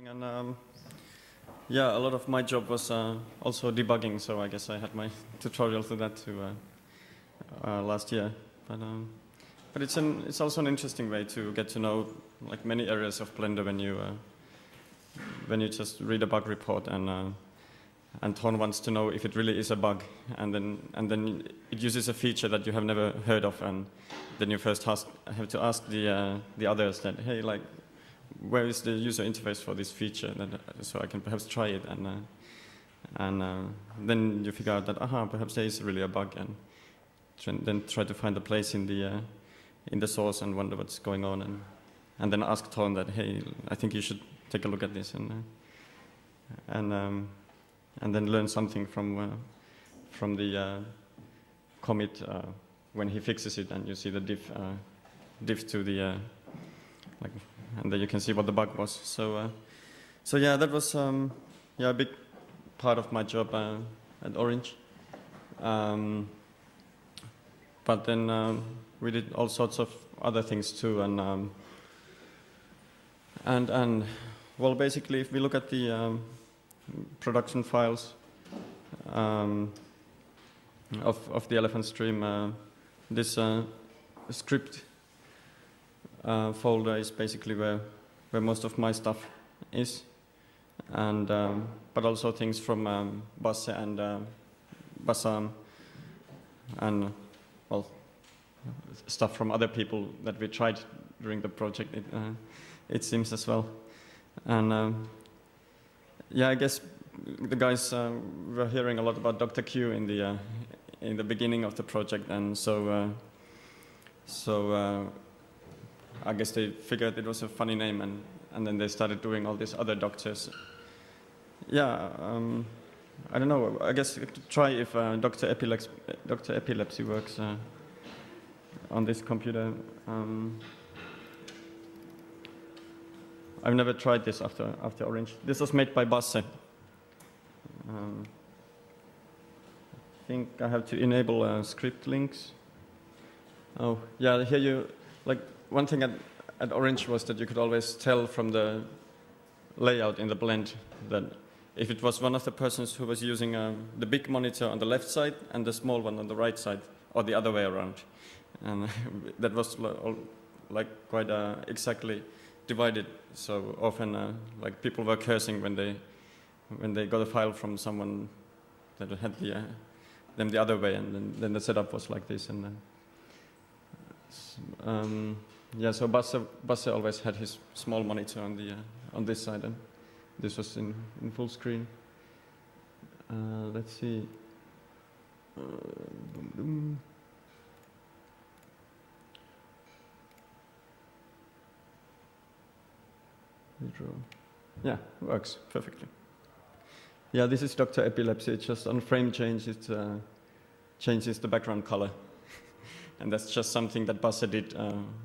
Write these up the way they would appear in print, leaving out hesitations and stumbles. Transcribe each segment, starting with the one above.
And yeah, a lot of my job was also debugging, so I guess I had my tutorial to that too last year. But it's also an interesting way to get to know like many areas of Blender when you just read a bug report and Ton wants to know if it really is a bug, and then it uses a feature that you have never heard of, and then you first have to ask the others that, hey, like, where is the user interface for this feature, so I can perhaps try it, and then you figure out that perhaps there is really a bug, and then try to find a place in the source and wonder what's going on, and then ask Ton that, hey, I think you should take a look at this, and then learn something from the commit when he fixes it, and you see the diff to the like, and then you can see what the bug was. So yeah, that was a big part of my job at Orange. But then we did all sorts of other things too, and well, basically, if we look at the production files of the Elephant Stream, this script folder is basically where most of my stuff is, and but also things from Basse and Bassam, and well, stuff from other people that we tried during the project. It seems as well, and yeah, I guess the guys were hearing a lot about Dr. Q in the beginning of the project, and so I guess they figured it was a funny name, and then they started doing all these other doctors. Yeah, I don't know. I guess try if Dr. Epilepsy works on this computer. I've never tried this after Orange. This was made by Basse. I think I have to enable script links. Oh, yeah, here you, like, one thing at Orange was that you could always tell from the layout in the blend that if it was one of the persons who was using the big monitor on the left side and the small one on the right side, or the other way around. And that was like quite exactly divided. So often, like, people were cursing when they got a file from someone that had them the other way, and then the setup was like this. And yeah, so Basse always had his small monitor on this side, and this was in full screen. Let's see. Yeah, works perfectly. Yeah, this is Dr. Epilepsy. It's just on frame change, it changes the background color. And that's just something that Basse did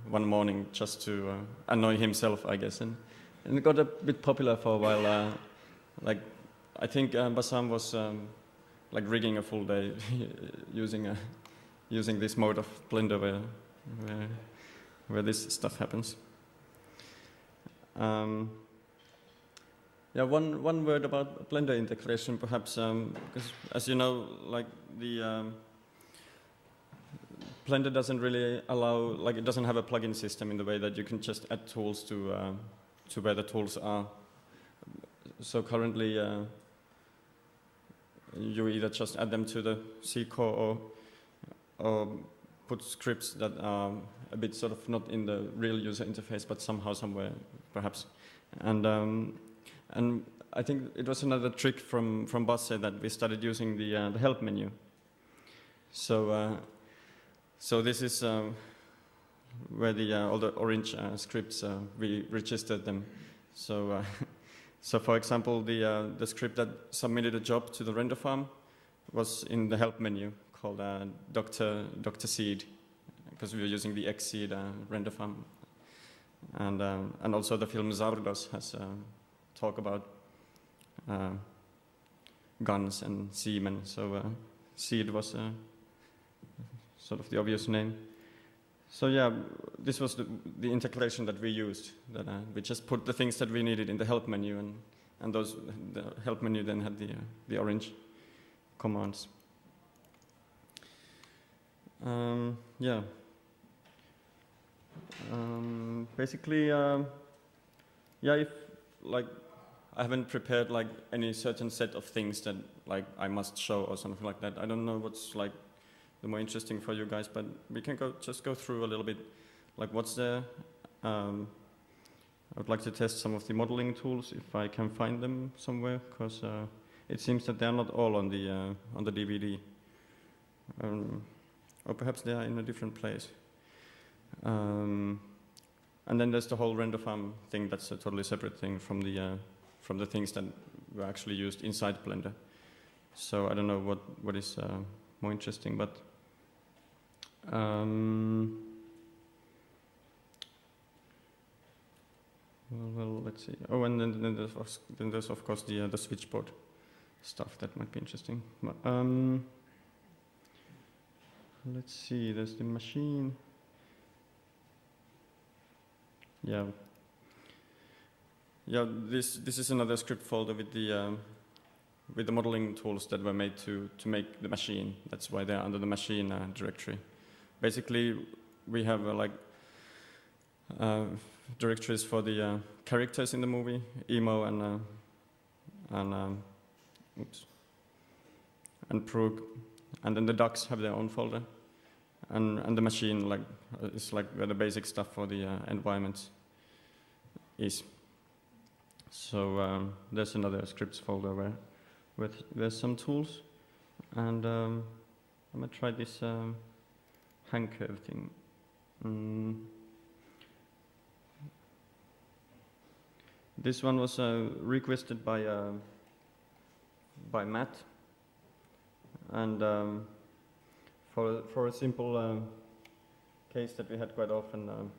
one morning just to annoy himself, I guess. And it got a bit popular for a while. Like, I think Bassam was like rigging a full day using this mode of Blender where this stuff happens. Yeah, one word about Blender integration, perhaps, because as you know, like the Blender doesn't really allow, like, it doesn't have a plugin system in the way that you can just add tools to where the tools are. So currently, you either just add them to the C core or put scripts that are a bit sort of not in the real user interface, but somehow, somewhere, perhaps. And I think it was another trick from Basse that we started using the help menu. So this is where all the Orange scripts we registered them. So for example, the script that submitted a job to the render farm was in the help menu called Dr. Seed, because we were using the Xseed render farm, and also the film Zardos has talk about guns and seamen. So Seed was sort of the obvious name. So yeah, this was the integration that we used. That we just put the things that we needed in the help menu, and the help menu then had the orange commands. Yeah. Basically, yeah. If like I haven't prepared like any certain set of things that like I must show or something like that. I don't know what's like the more interesting for you guys, but we can just go through a little bit, like what's there. I would like to test some of the modeling tools if I can find them somewhere, because it seems that they're not all on the DVD, or perhaps they are in a different place. And then there's the whole render farm thing. That's a totally separate thing from the things that were actually used inside Blender. So I don't know what is more interesting, but well, let's see. Oh, and then there's of course the switchboard stuff that might be interesting. But, let's see. There's the machine. Yeah. Yeah. This is another script folder with the modeling tools that were made to make the machine. That's why they're under the machine directory. Basically, we have directories for the characters in the movie, Emo and Prug, and then the ducks have their own folder, and the machine is like where the basic stuff for the environment is. So there's another scripts folder where there's some tools, and I'm gonna try this hang curve thing. This one was requested by Matt, and for a simple case that we had quite often.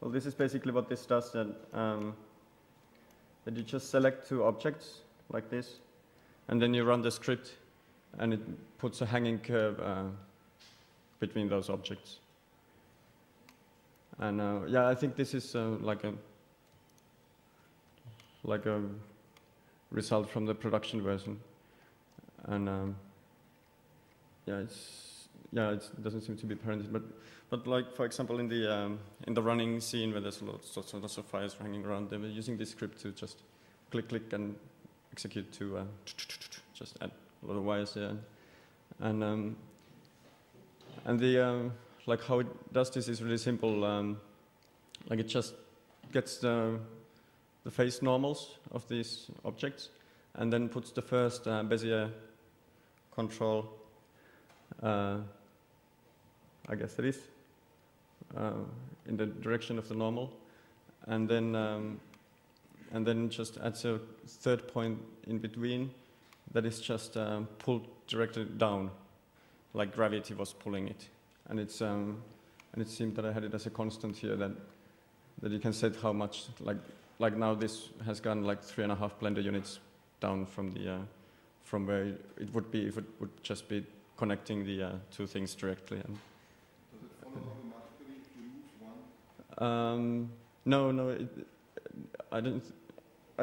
Well, this is basically what this does. That you just select two objects like this, and then you run the script, and it puts a hanging curve between those objects. And yeah, I think this is like a result from the production version. And yeah, it doesn't seem to be apparent, but like for example in the running scene where there's lots of files hanging around, they were using this script to just click and execute to just add a lot of wires there, and the like how it does this is really simple. Like it just gets the face normals of these objects, and then puts the first Bezier control. I guess it is in the direction of the normal, and then just adds a third point in between that is just pulled directly down, like gravity was pulling it, and it seemed that I had it as a constant here that you can set how much, like now this has gone like 3.5 Blender units down from from where it would be if it would just be connecting the two things directly. And does it follow automatically if you lose one? No, I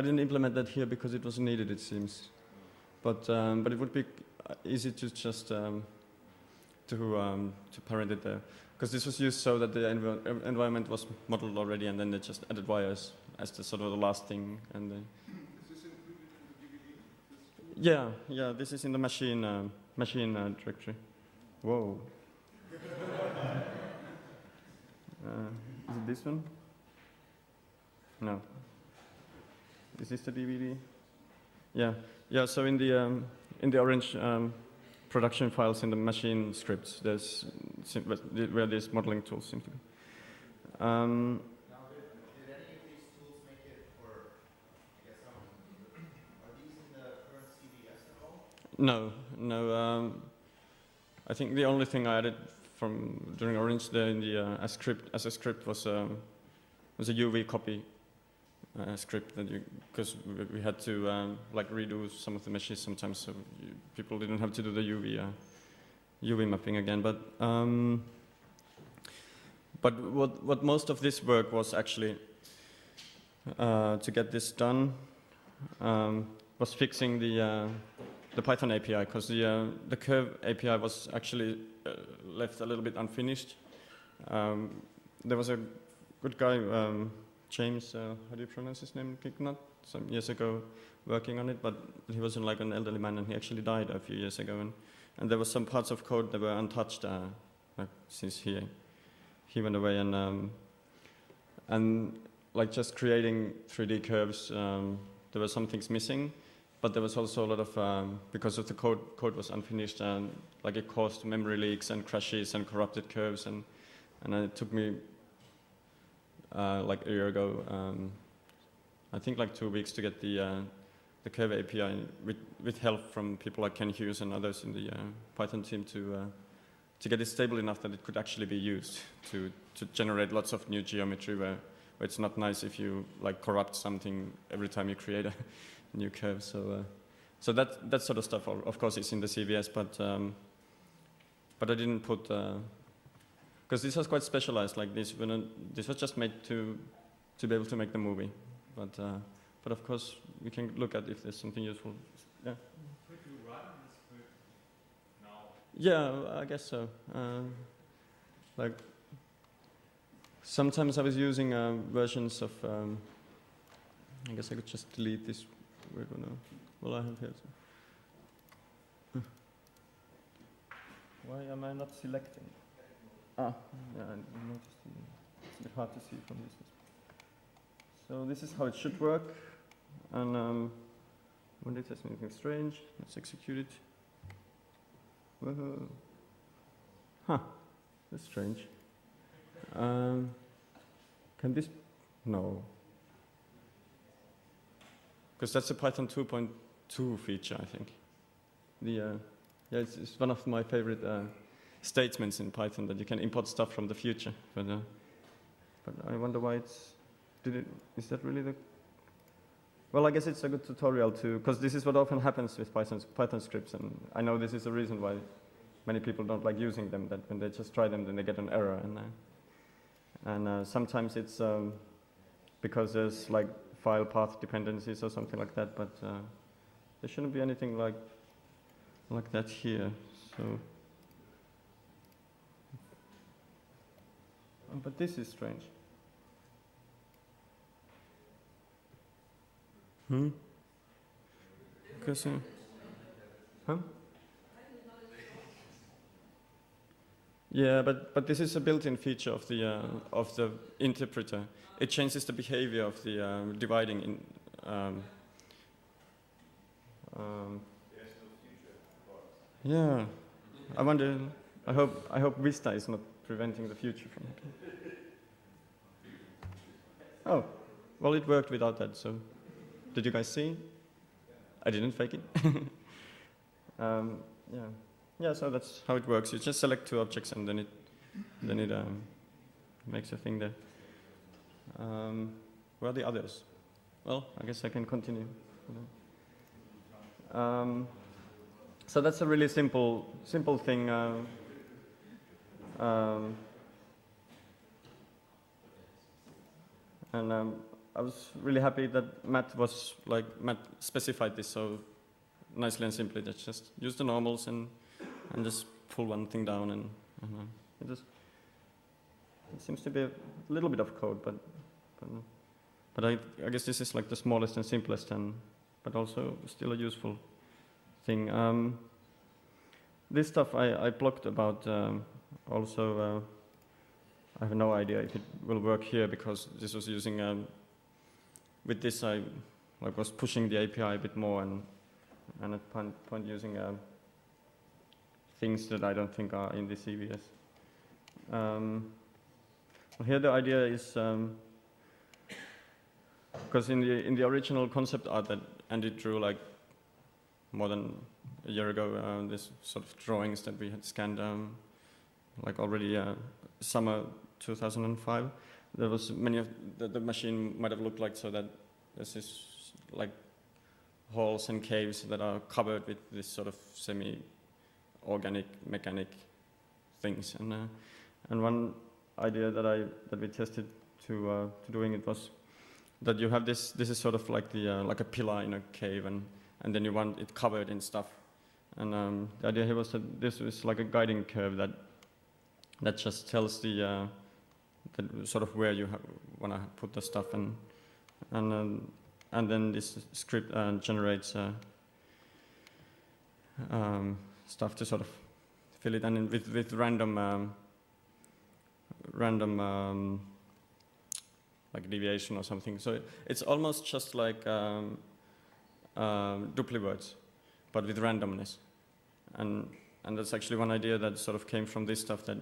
didn't implement that here because it wasn't needed, it seems. But it would be easy to just to parent it there, because this was used so that the environment was modeled already, and then they just added wires as the sort of the last thing. And is this included in the DVD? Yeah, this is in the machine directory. Whoa. Is it this one? No. Is this the DVD? Yeah. So in the orange production files in the machine scripts, there's where these modeling tools seem to be. Now, did any of these tools make it for, I guess, are these in the current CVS at all? No. I think the only thing I added during Orange there in the as a script was a UV copy script that because we had to like redo some of the meshes sometimes, so people didn't have to do the UV mapping again. But what most of this work was actually to get this done was fixing the Python API, because the Curve API was actually left a little bit unfinished. There was a good guy, James, how do you pronounce his name? Pignut, some years ago, working on it, but he was like an elderly man, and he actually died a few years ago, and there were some parts of code that were untouched since he went away, and like just creating 3D curves, there were some things missing, but there was also a lot of because of the code was unfinished, and like it caused memory leaks and crashes and corrupted curves, and it took me like a year ago, I think like 2 weeks to get the Curve API with help from people like Ken Hughes and others in the Python team to get it stable enough that it could actually be used to generate lots of new geometry where it's not nice if you like corrupt something every time you create a new curve. So that sort of stuff, of course, is in the CVS, but I didn't put because this was quite specialized. Like this was just made to be able to make the movie, but of course we can look at if there's something useful. Yeah. Could you run this script now? Yeah, I guess so. Like sometimes I was using versions of. I guess I could just delete this. We're gonna. Well, I have here. So. Why am I not selecting? Yeah, I noticed it's a bit hard to see from this. So this is how it should work, and when it says anything strange, let's execute it. Whoa. Huh, that's strange. Can this? No. Because that's a Python 2.2 feature, I think. Yeah, it's one of my favorite statements in Python, that you can import stuff from the future. But I wonder why it's. Is that really the? Well, I guess it's a good tutorial too, because this is what often happens with Python scripts, and I know this is a reason why many people don't like using them. That when they just try them, then they get an error, and sometimes it's because there's like file path dependencies or something like that, but there shouldn't be anything like that here. So, but this is strange. Because, huh? Yeah, but this is a built-in feature of the interpreter. It changes the behavior of the dividing in. Yeah, I wonder. I hope Vista is not preventing the future from it. Oh, well, it worked without that. So, did you guys see? I didn't fake it. Yeah. So that's how it works. You just select 2 objects, and then it makes a thing there. Where are the others? Well, I guess I can continue. So that's a really simple thing. And I was really happy that Matt specified this so nicely and simply. That just use the normals and just pull one thing down, and it seems to be a little bit of code, but I guess this is like the smallest and simplest, but also still a useful thing. This stuff I blogged about also. I have no idea if it will work here, because this was using. With this, I was pushing the API a bit more, and at point using things that I don't think are in the CVS. Here the idea is, because in the original concept art that Andy drew like more than a year ago, this sort of drawings that we had scanned like already summer 2005, there was many of the machine might have looked like, so that there's this like halls and caves that are covered with this sort of semi-organic mechanic things, and one idea that we tested to doing it was that you have this is sort of like the like a pillar in a cave, and then you want it covered in stuff, and the idea here was that this is like a guiding curve that just tells the sort of where you want to put the stuff, and then this script generates stuff to sort of fill it, and with random like deviation or something. So it's almost just like dupliwords, but with randomness, and that's actually one idea that sort of came from this stuff, that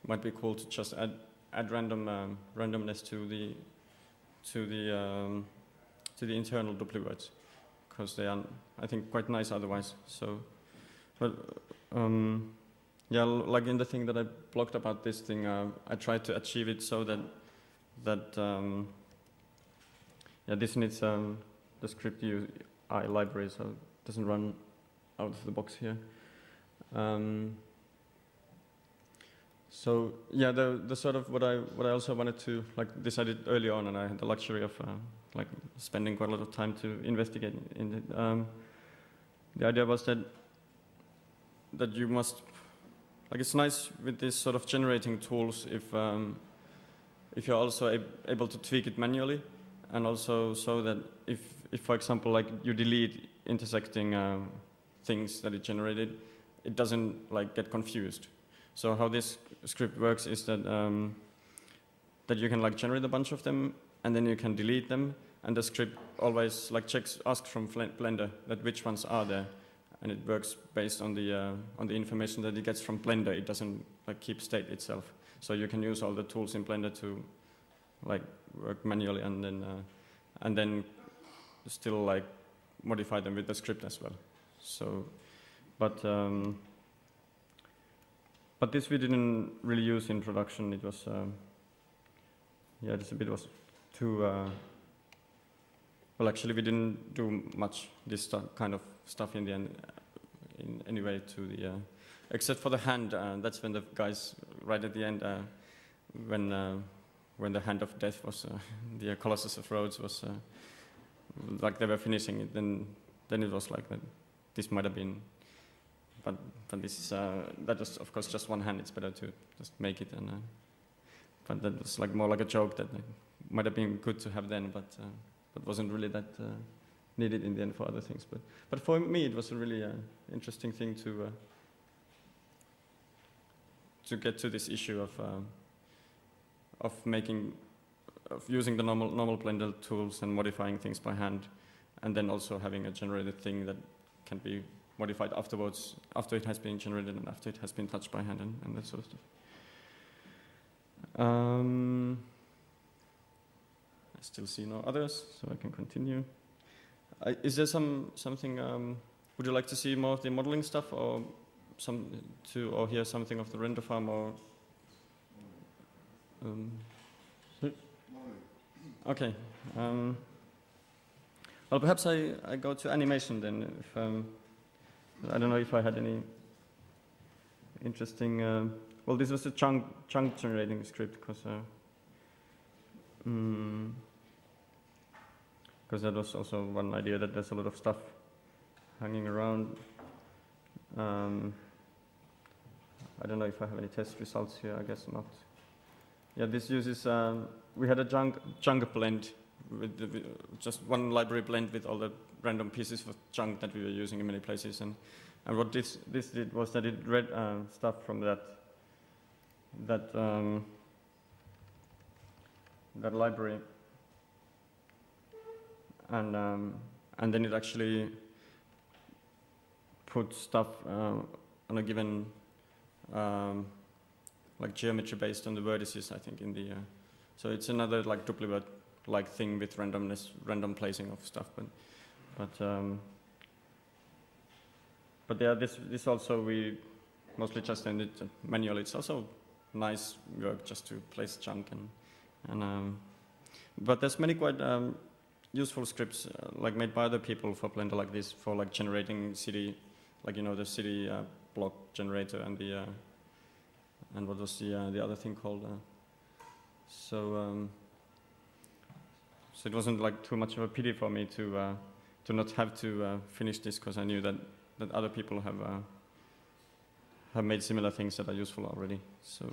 might be cool to just add randomness to the internal dupliwords, because they are, I think, quite nice otherwise. So, but yeah, like in the thing that I blogged about this thing, I tried to achieve it so that yeah, this needs the script UI library, so it doesn't run out of the box here. So yeah, the sort of what I also wanted to, like, this I did early on, and I had the luxury of like spending quite a lot of time to investigate in it. The idea was that you must, like, it's nice with this sort of generating tools if you're also able to tweak it manually, and also so that if for example, like, you delete intersecting things that it generated, it doesn't like get confused. So how this script works is that that you can like generate a bunch of them, and then you can delete them, and the script always like asks from Blender that which ones are there, and it works based on the information that it gets from Blender. It doesn't like keep state itself. So you can use all the tools in Blender to like work manually, and then still like modify them with the script as well. So, but this we didn't really use in production. It was yeah, this a bit was too well, actually we didn't do much this kind of stuff in the end in any way to the except for the hand. That's when the guys right at the end when the Hand of Death was the Colossus of Rhodes was like they were finishing it, then it was like that this might have been, but this is that was of course just one hand. It's better to just make it, and but that was like more like a joke that might have been good to have then, but wasn't really that needed in the end for other things. But for me it was a really interesting thing to get to this issue of using the normal Blender tools and modifying things by hand, and then also having a generated thing that can be modified afterwards, after it has been generated and after it has been touched by hand, and that sort of stuff. I still see no others, so I can continue. Is there something? Would you like to see more of the modeling stuff, or or hear something of the render farm, or? Okay. Well, perhaps I go to animation then. If, I don't know if I had any interesting. Well, this was a chunk generating script, because that was also one idea, that there's a lot of stuff hanging around. I don't know if I have any test results here. I guess not. Yeah, this uses. We had a junk blend with just one library blend with all the random pieces of junk that we were using in many places, and what this did was that it read stuff from that library, and then it actually put stuff on a given like geometry based on the vertices, I think, in the so it's another like duplicate like thing with randomness, random placing of stuff, but yeah, this also we mostly just ended manually. It's also nice work just to place chunk, and but there's many quite useful scripts like made by other people for Blender like this, for like generating CD, like the CD block generator and the and what was the other thing called? So it wasn't like too much of a pity for me to not have to finish this, because I knew that other people have made similar things that are useful already. So,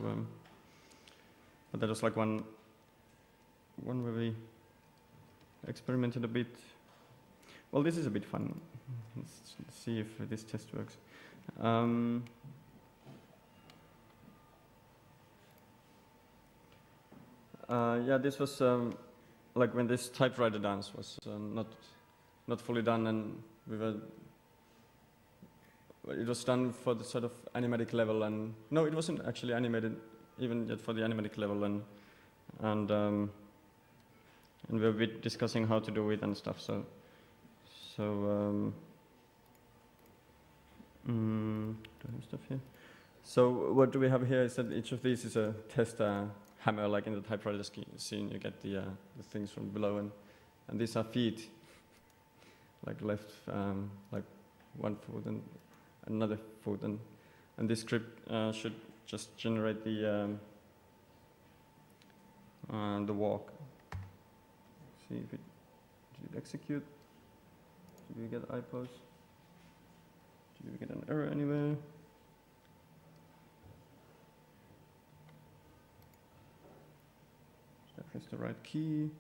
but that was like one where we experimented a bit. Well, this is a bit fun. Let's see if this test works. Yeah, this was like when this typewriter dance was not fully done, and it was done for the sort of animatic level, and no, it wasn't actually animated even yet for the animatic level, and we were a bit discussing how to do it and stuff. So do I have stuff here? So what do we have here is that each of these is a test hammer, like in the typewriter scene. You get the things from below, and these are feet, like left, like one foot and another foot, and this script should just generate the walk. See if did it execute? Did we get IPOS? Did we get an error anywhere? Did I press the right key?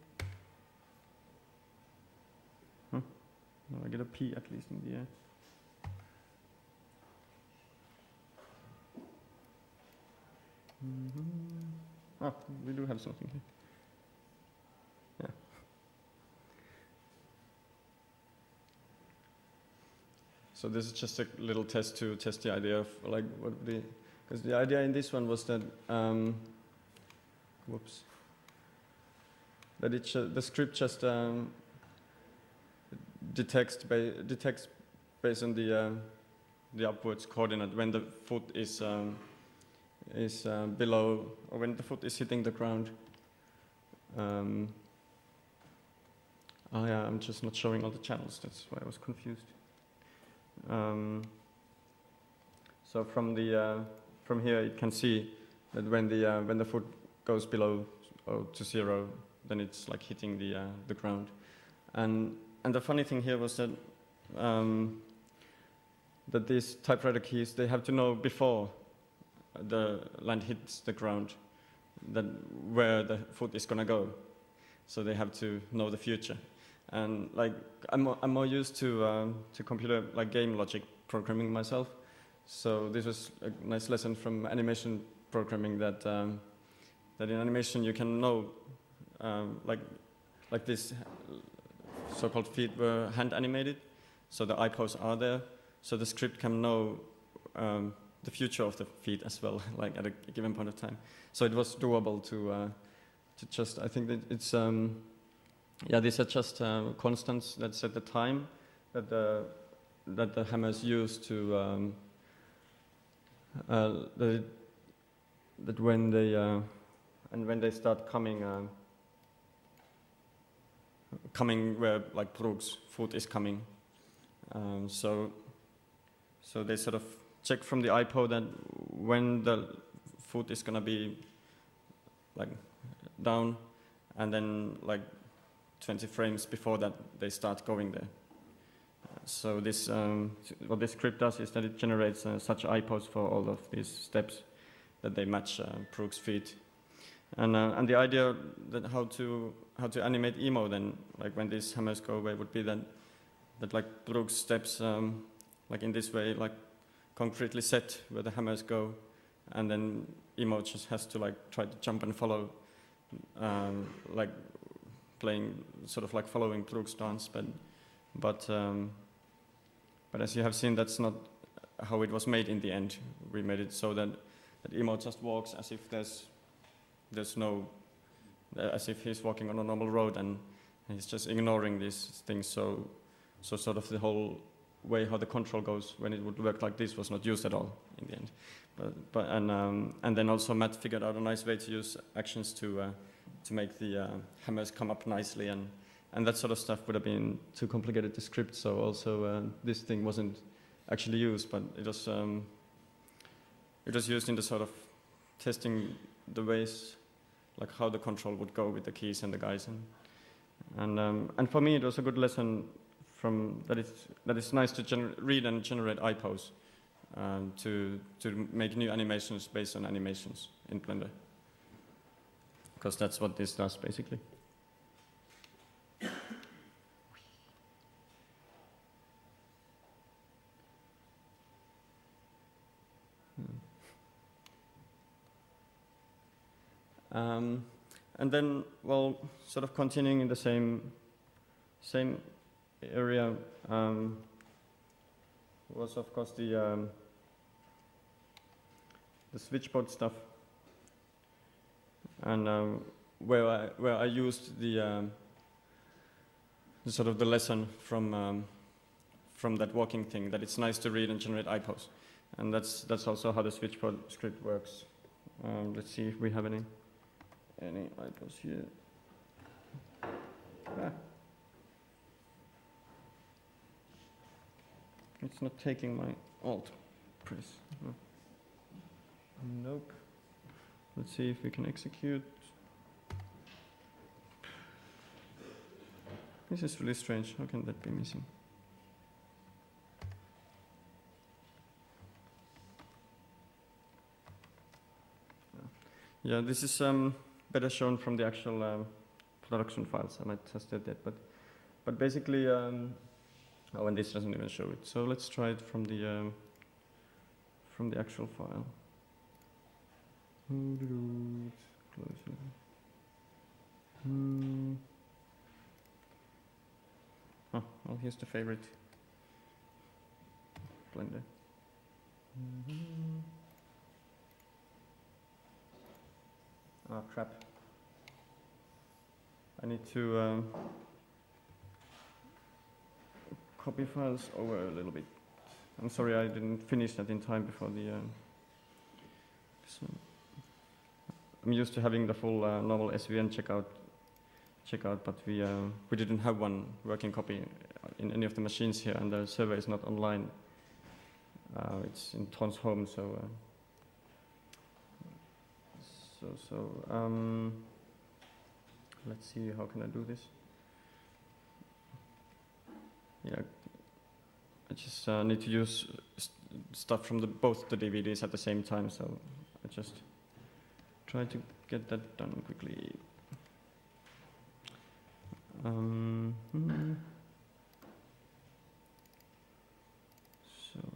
Huh? No, I get a P at least in the air. Oh, we do have something here. Yeah. So this is just a little test to test the idea of like because the idea in this one was that that the script just detects based on the upwards coordinate when the foot is below, or when the foot is hitting the ground. Oh yeah, I'm just not showing all the channels. That's why I was confused. So from here you can see that when the foot goes below to 0, then it's like hitting the ground. And the funny thing here was that that these typewriter keys, they have to know before the land hits the ground that where the foot is gonna go. So they have to know the future. And like I'm more used to computer like game logic programming myself. So this was a nice lesson from animation programming that in animation you can know like this so-called feet were hand animated, so the IPOs are there, so the script can know the future of the feet as well, like at a given point of time. So it was doable to just, I think that it's these are just constants that set the time that the hammers use to that when they start coming where like Brooks' foot is coming, so they sort of check from the IPO that when the foot is gonna be like down, and then like 20 frames before that they start going there. So this what this script does is that it generates such IPOs for all of these steps that they match Brooks' feet. And the idea that how to animate emo then, like when these hammers go away, would be that like Brooks' steps like in this way, like concretely set where the hammers go, and then emo just has to like try to jump and follow, like playing sort of like following Brooks' dance, but as you have seen, that's not how it was made in the end. We made it so that emo just walks as if there's no, as if he's walking on a normal road, and he's just ignoring these things. So sort of the whole way how the control goes when it would work like this was not used at all in the end. And then also Matt figured out a nice way to use actions to make the hammers come up nicely and and that sort of stuff would have been too complicated to script. So also this thing wasn't actually used, but it was used in the sort of testing the ways, like how the control would go with the keys and the guys, and for me it was a good lesson from that it's nice to read and generate IPOs to make new animations based on animations in Blender, because that's what this does basically. And then, well, sort of continuing in the same area was of course the switchboard stuff, and where I used the sort of the lesson from that walking thing, that it's nice to read and generate IPOs, and that's also how the switchboard script works. Let's see if we have any IPOs here. It's not taking my Alt press. No. Nope. Let's see if we can execute. This is really strange. How can that be missing? Yeah, this is better shown from the actual production files. I might test that, but basically, oh, and this doesn't even show it. So let's try it from the actual file. Close it. Oh, well, here's the favorite Blender. Oh crap. I need to copy files over a little bit. I'm sorry I didn't finish that in time before the... So I'm used to having the full normal SVN checkout, but we didn't have one working copy in any of the machines here, and the server is not online. It's in Ton's home, so let's see, how can I do this? Yeah, I just need to use stuff from both the DVDs at the same time, so I just try to get that done quickly. So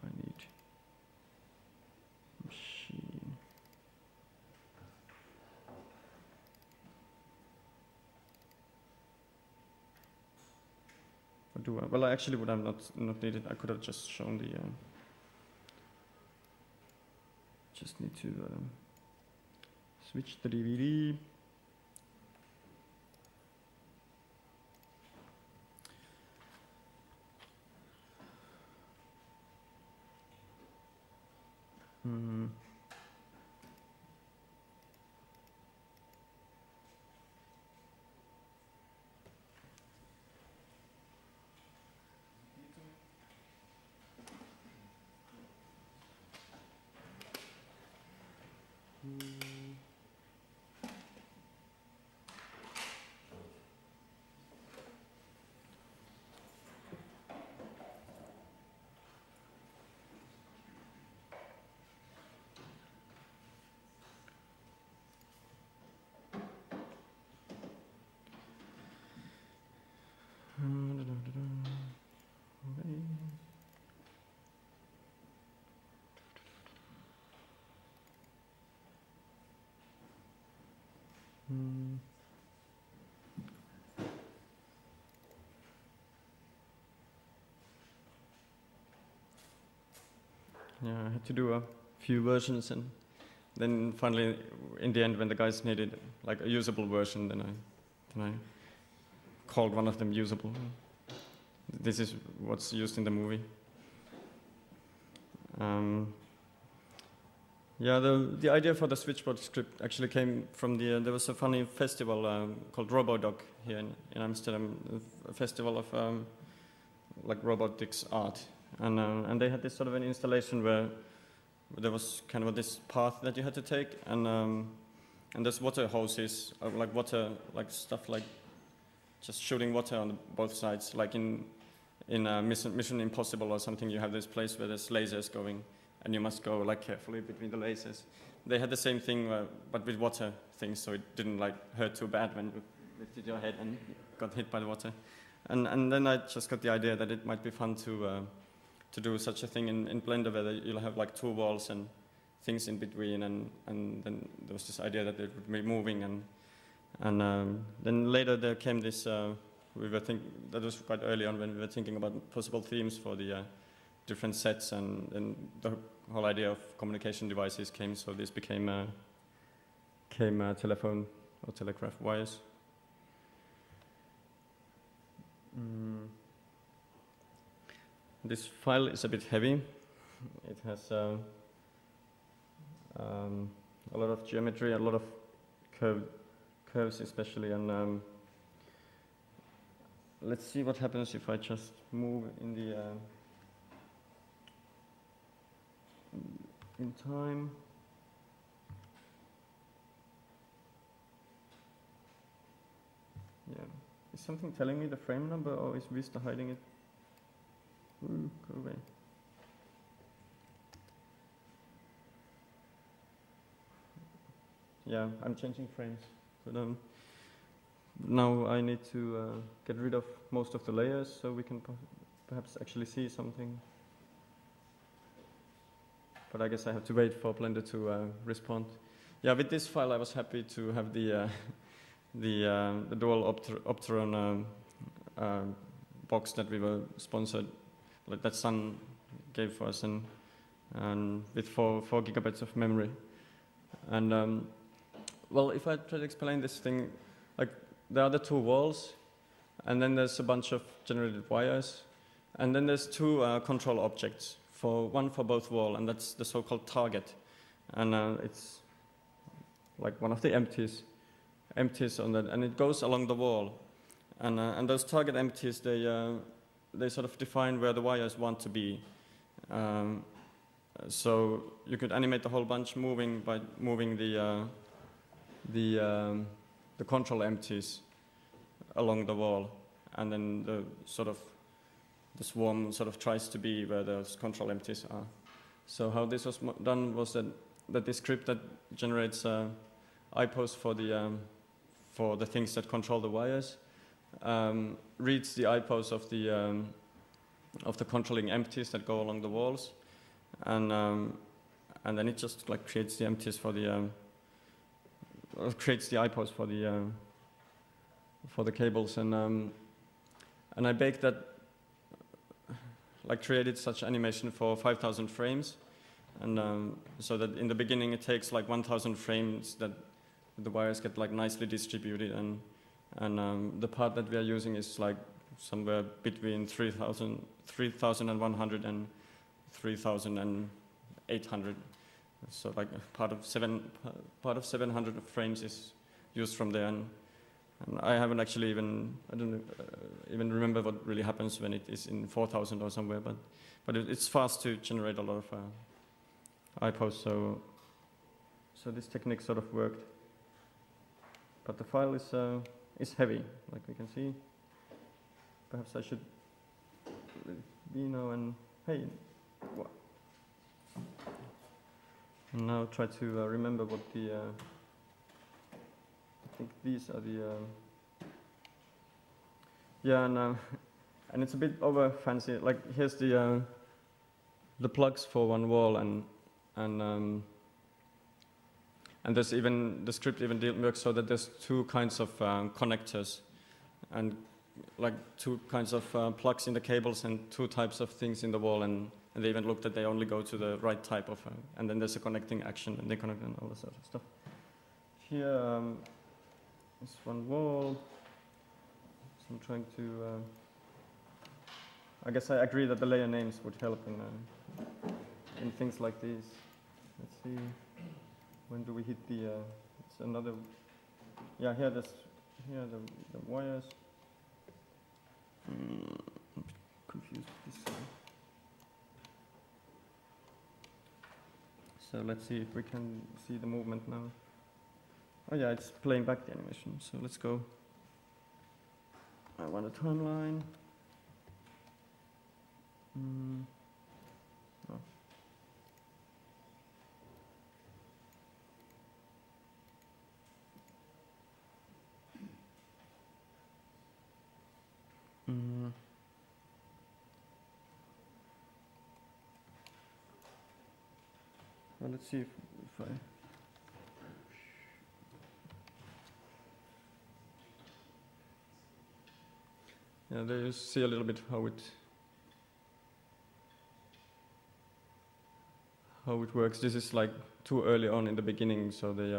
I need machine. What do I? Well, I actually would have not needed. I could have just shown the. Just need to switch the DVD. Yeah, I had to do a few versions, and then finally, in the end, when the guys needed like a usable version, then I called one of them usable. This is what's used in the movie. Yeah, the idea for the switchboard script actually came from there was a funny festival called RoboDoc here in Amsterdam, a festival of like robotics art, and they had this sort of an installation where there was kind of this path that you had to take, and there's water hoses, like water, like stuff like just shooting water on both sides, like in Mission Impossible or something. You have this place where there's lasers going, and you must go like carefully between the lasers. They had the same thing, but with water things, so it didn't like hurt too bad when you lifted your head and got hit by the water. And then I just got the idea that it might be fun to do such a thing in Blender, where you'll have like two walls and things in between, and then there was this idea that it would be moving, and then later there came this. We were that was quite early on when we were thinking about possible themes for the different sets, and then the whole idea of communication devices came. So this became telephone or telegraph wires. This file is a bit heavy. It has a lot of geometry, a lot of curves especially, and let's see what happens if I just move in the in time. Yeah. Is something telling me the frame number, or is Vista hiding it? Ooh, go away. Yeah, I'm changing frames. But now I need to get rid of most of the layers so we can perhaps actually see something. But I guess I have to wait for Blender to respond. Yeah, with this file I was happy to have the dual Opteron box that we were sponsored, like that Sun gave for us, and with 4 gigabytes of memory. And well, if I try to explain this thing, like there are the two walls, and then there's a bunch of generated wires, and then there's two control objects, one for both wall, and that's the so-called target, and it's like one of the empties on that, and it goes along the wall, and those target empties they sort of define where the wires want to be. So you could animate the whole bunch moving by moving the control empties along the wall, and then the swarm sort of tries to be where those control empties are. So how this was done was that this script that generates IPOs for the things that control the wires reads the IPOs of the controlling empties that go along the walls, and then it just like creates the empties for creates the IPOs for the cables, and I baked that, like created such animation for 5,000 frames, and so that in the beginning it takes like 1,000 frames that the wires get like nicely distributed, and the part that we are using is like somewhere between 3,100 and 3,800. So like part of 700 frames is used from there, and I haven't actually I don't even remember what really happens when it is in 4,000 or somewhere, but it's fast to generate a lot of IPOs, so this technique sort of worked. But the file is heavy, like we can see. Perhaps I should be now and hey, what? And now try to remember what I think these are yeah, and it's a bit over fancy. Like here's the plugs for one wall, and there's even the script even works so that there's two kinds of connectors, and like two kinds of plugs in the cables and two types of things in the wall, and they even look that they only go to the right type of, and then there's a connecting action, and they connect and all this sort of stuff. Here is one wall. So I'm trying to. I guess I agree that the layer names would help in things like these. let's see, when do we hit the, it's another, yeah, here the wires. I'm confused with this. So let's see if we can see the movement now. Oh yeah, it's playing back the animation, so let's go. I want a timeline. Oh. Well, let's see if I. Yeah, there you see a little bit how it works. This is like too early on in the beginning, so they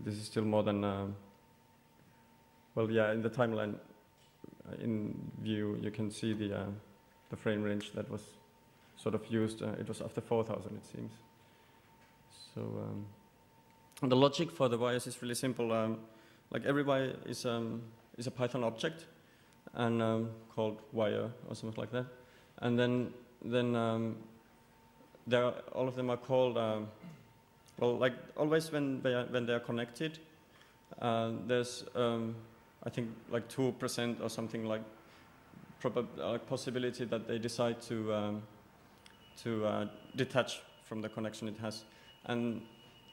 this is still more than well, yeah. In the timeline, in view, you can see the frame range that was sort of used. It was after 4,000, it seems. So. And the logic for the wires is really simple. Like every wire is a Python object, and called wire or something like that. And then all of them are called. Well, like always when they are connected, there's I think like 2% or something like possibility that they decide to detach from the connection it has. And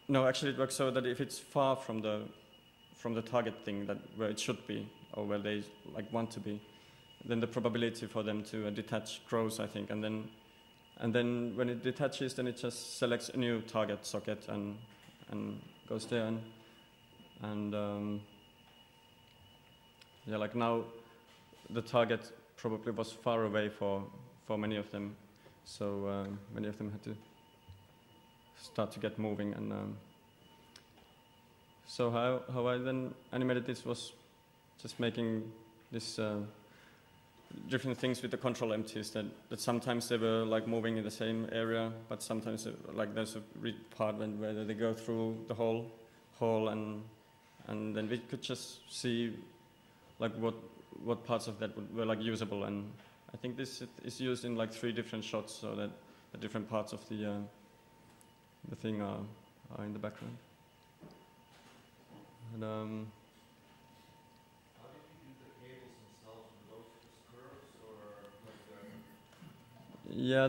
no, actually it works so that if it's far from the target thing that where it should be or where they like want to be, then the probability for them to detach grows, I think. And then when it detaches, then it just selects a new target socket and goes there. And yeah, like now the target probably was far away for many of them, so many of them had to start to get moving. And so how I then animated this was just making this different things with the control empties, that sometimes they were like moving in the same area, but sometimes like there's a part where they go through the whole hall, and then we could just see like what parts of that were like usable. And I think this is used in like 3 different shots, so that the different parts of the thing are in the background. And How did you do the cables themselves? Were those just curves or like yeah,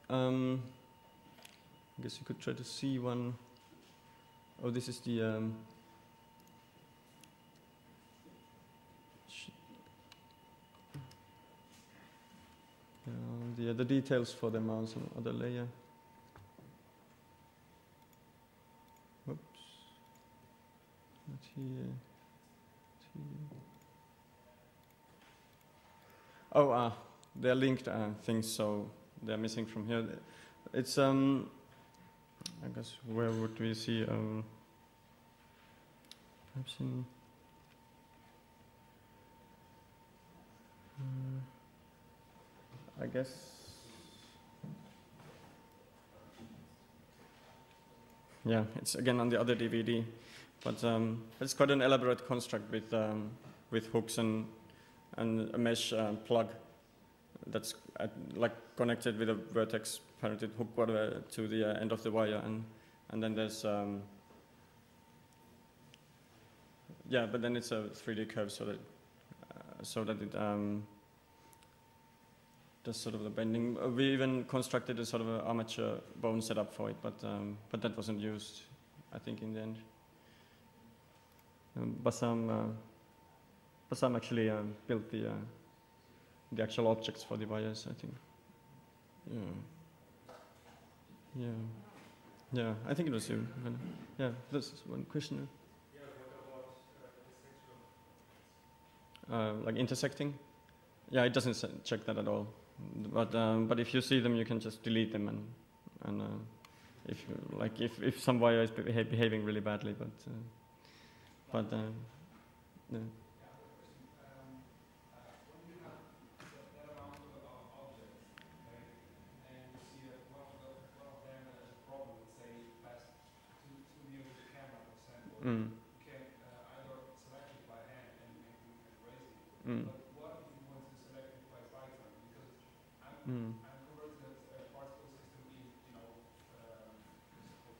I guess you could try to see one. Oh, this is the the details for them are on some other layer. Whoops. Not here. Not here. Oh, they're linked things, so they're missing from here. It's I guess where would we see perhaps in I guess yeah, it's again on the other DVD, but it's quite an elaborate construct with hooks and a mesh plug that's like connected with a vertex parented hook whatever to the end of the wire, and then there's yeah, but then it's a 3D curve so that it does sort of the bending. We even constructed a sort of an armature bone setup for it, but that wasn't used, I think, in the end. Bassam actually built the actual objects for the wires, I think. Yeah. I think it was you. Yeah, this is one question. Yeah, what about Like intersecting? Yeah, it doesn't check that at all. But if you see them, you can just delete them, and if you, like if some wire is behaving really badly, but yeah. Mm. and convert that particle system in,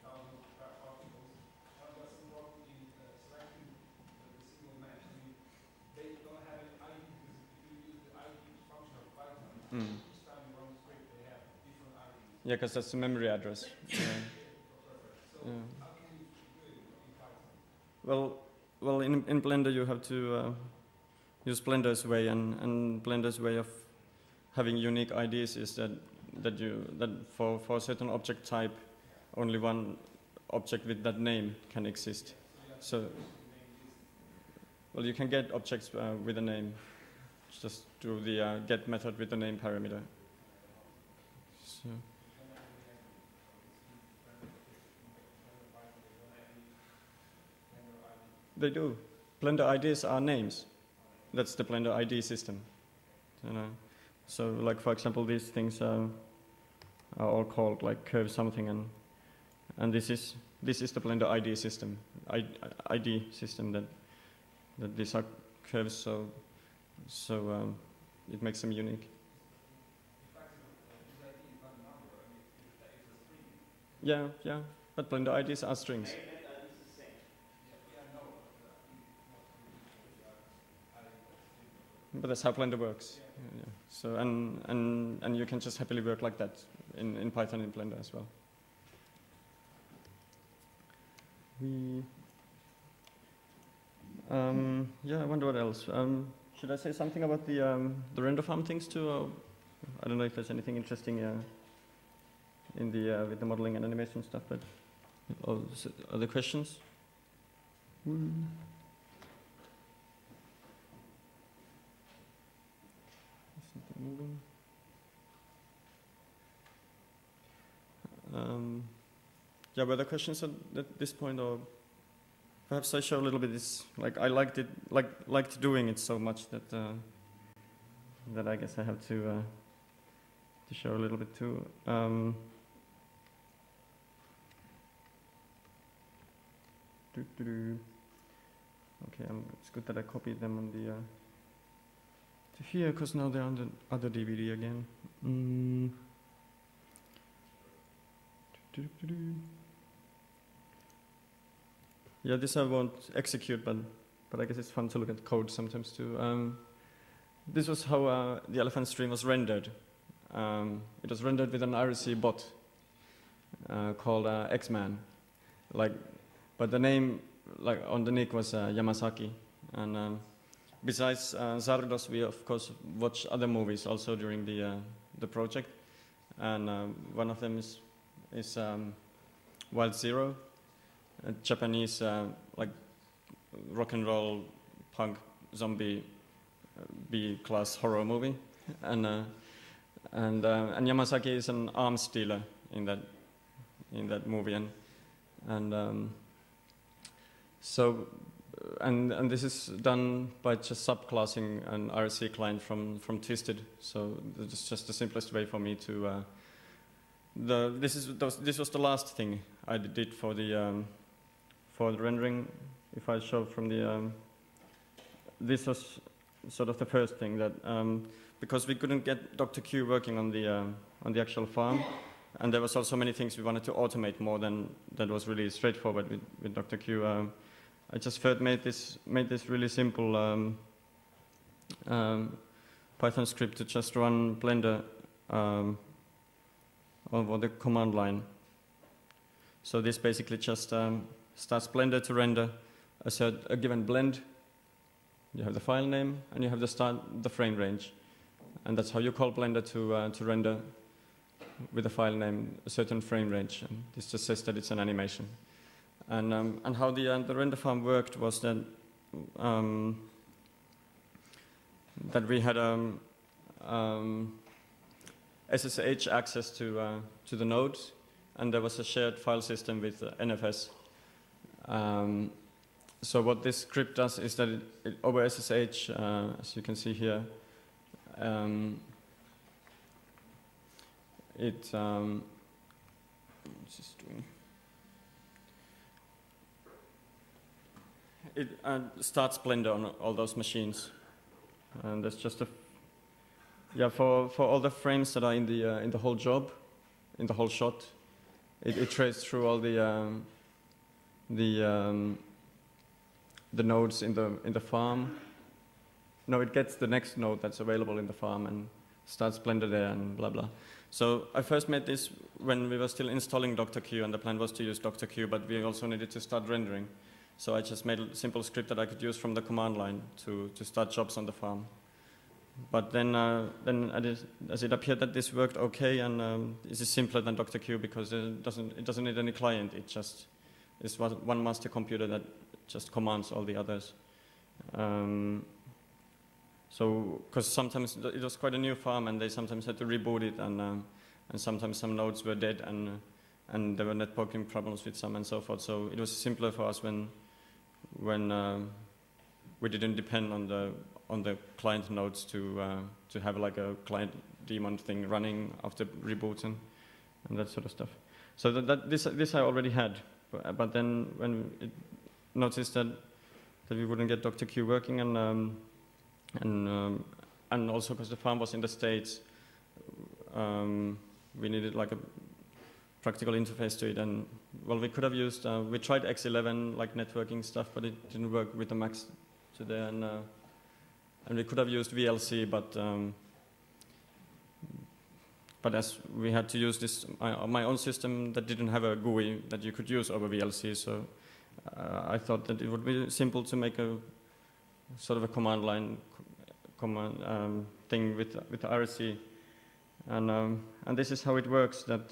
thousands of particles. I've got some problem in selecting the single mesh. I mean, they don't have any ID because if you use the ID function of Python, Mm. each time you run the script, they have different IDs. Yeah, because that's the memory address. Yeah. So Yeah. how can you do it in Python? Well, in Blender you have to use Blender's way, and Blender's way of having unique IDs is that for a certain object type, only one object with that name can exist. So, well, you can get objects with a name, just through the get method with the name parameter. So. They do. Blender IDs are names. That's the Blender ID system. So, like for example, these things are all called like curve something, and this is the Blender ID system. ID system that these are curves. So it makes them unique. Yeah. But Blender IDs are strings. But that's how Blender works. Yeah. So and you can just happily work like that in Python in Blender as well. Yeah, I wonder what else. Should I say something about the render farm things too? Or I don't know if there's anything interesting in the with the modeling and animation stuff. But other questions? Moving. Yeah, were there questions at this point, or perhaps I show a little bit this? Like I liked doing it so much that that I guess I have to show a little bit too. Okay, it's good that I copied them on the. To here, because now they're on the other DVD again. Yeah, this I won't execute, but I guess it's fun to look at code sometimes too. This was how the elephant stream was rendered. It was rendered with an IRC bot called X-Man, but the name on the nick was Yamasaki, and besides Zardos, we of course watch other movies also during the project, and one of them is Wild Zero, a Japanese rock and roll punk zombie B-class horror movie, and Yamasaki is an arms dealer in that movie, and this is done by just subclassing an IRC client from Twisted. So this is just the simplest way for me to. This was the last thing I did for the rendering. If I show from the, this was sort of the first thing that because we couldn't get Dr. Q working on the actual farm, and there was also many things we wanted to automate more than that was really straightforward with Dr. Q. I just made this really simple Python script to just run Blender over the command line. So this basically just starts Blender to render a given blend. You have the file name and you have the frame range, and that's how you call Blender to render with the file name a certain frame range. And this just says that it's an animation. And how the render farm worked was that that we had SSH access to the nodes, and there was a shared file system with NFS. So what this script does is that it over SSH, as you can see here, what's this doing? It starts Blender on all those machines, and there's just a Yeah, for all the frames that are in the whole job, in the whole shot, it traced through all the nodes in the farm. No, it gets the next node that's available in the farm and starts Blender there and blah blah. So I first made this when we were still installing DrQ, and the plan was to use DrQ, but we also needed to start rendering. So I just made a simple script that I could use from the command line to start jobs on the farm. But then as it appeared that this worked okay, and this is simpler than DrQ because it doesn't need any client. It just is one master computer that just commands all the others. So, because sometimes it was quite a new farm, and they sometimes had to reboot it, and sometimes some nodes were dead, and there were networking problems with some and so forth. So it was simpler for us when we didn't depend on the client nodes to have like a client daemon thing running after reboots and that sort of stuff. So this I already had, but then when it noticed that we wouldn't get DrQ working, and also because the farm was in the States, we needed like a practical interface to it. And well, we could have used, we tried X11 like networking stuff, but it didn't work with the Macs today. And we could have used VLC, but as we had to use this my own system that didn't have a GUI that you could use over VLC, so I thought that it would be simple to make a sort of a command line thing with RSC, and this is how it works. That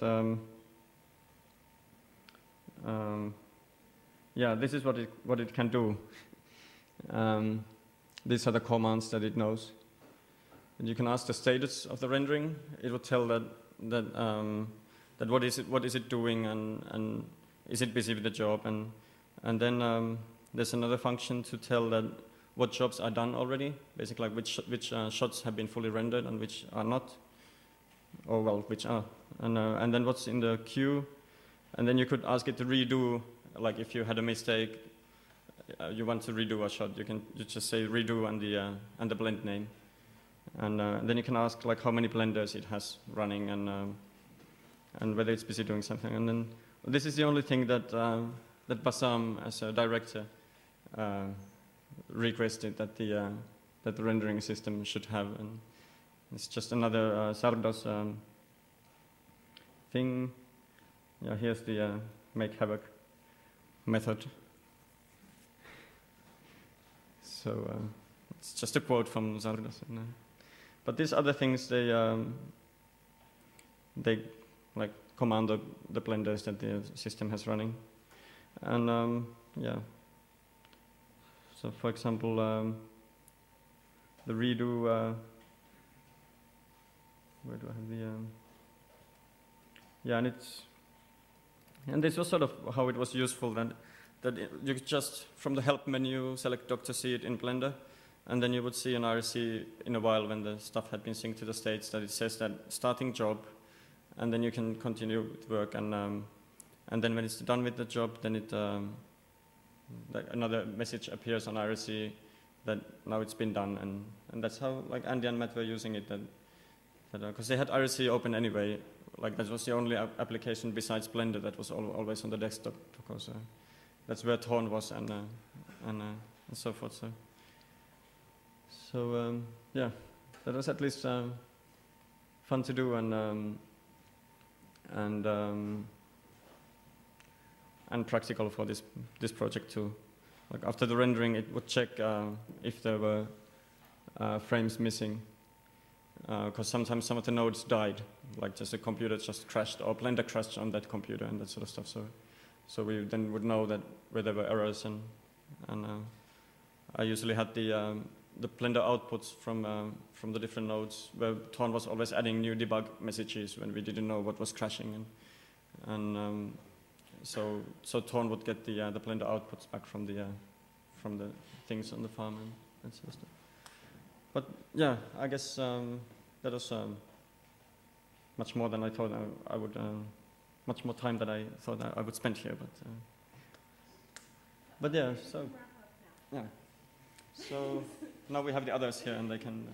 yeah, this is what it can do. These are the commands that it knows. And you can ask the status of the rendering. It will tell that what is it doing, and is it busy with the job, and then there's another function to tell that what jobs are done already, basically like which shots have been fully rendered and which are not, or well, which are, and then what's in the queue, and then you could ask it to redo, like if you had a mistake, you want to redo a shot, you just say redo and the blend name, and then you can ask like how many blenders it has running, and whether it's busy doing something, and then this is the only thing that Bassam as a director requested that the rendering system should have, and it's just another Zardos thing. Yeah, here's the make havoc method. So it's just a quote from Zardos. But these other things, they like command the blenders that the system has running, and yeah. So, for example, the redo. Where do I have the? Yeah, and this was sort of how it was useful. That you could just from the help menu select DrC it in Blender, and then you would see an RSC in a while when the stuff had been synced to the states that it says that starting job, and then you can continue with work, and then when it's done with the job, then it. Another message appears on RSC that now it's been done, and that's how like Andy and Matt were using it. Because they had RSC open anyway, like that was the only application besides Blender that was always on the desktop, because that's where Torn was and so forth. So yeah, that was at least fun to do, and practical for this project too. Like after the rendering, it would check if there were frames missing, because sometimes some of the nodes died, like just the computer just crashed or Blender crashed on that computer and that sort of stuff. So we then would know that where there were errors, and I usually had the Blender outputs from the different nodes, where Torn was always adding new debug messages when we didn't know what was crashing, and so Torn would get the Blender outputs back from the things on the farm and sort of stuff. But yeah, I guess that was much more than I thought I would, much more time than I thought I would spend here. But yeah, so yeah, so now we have the others here, and they can.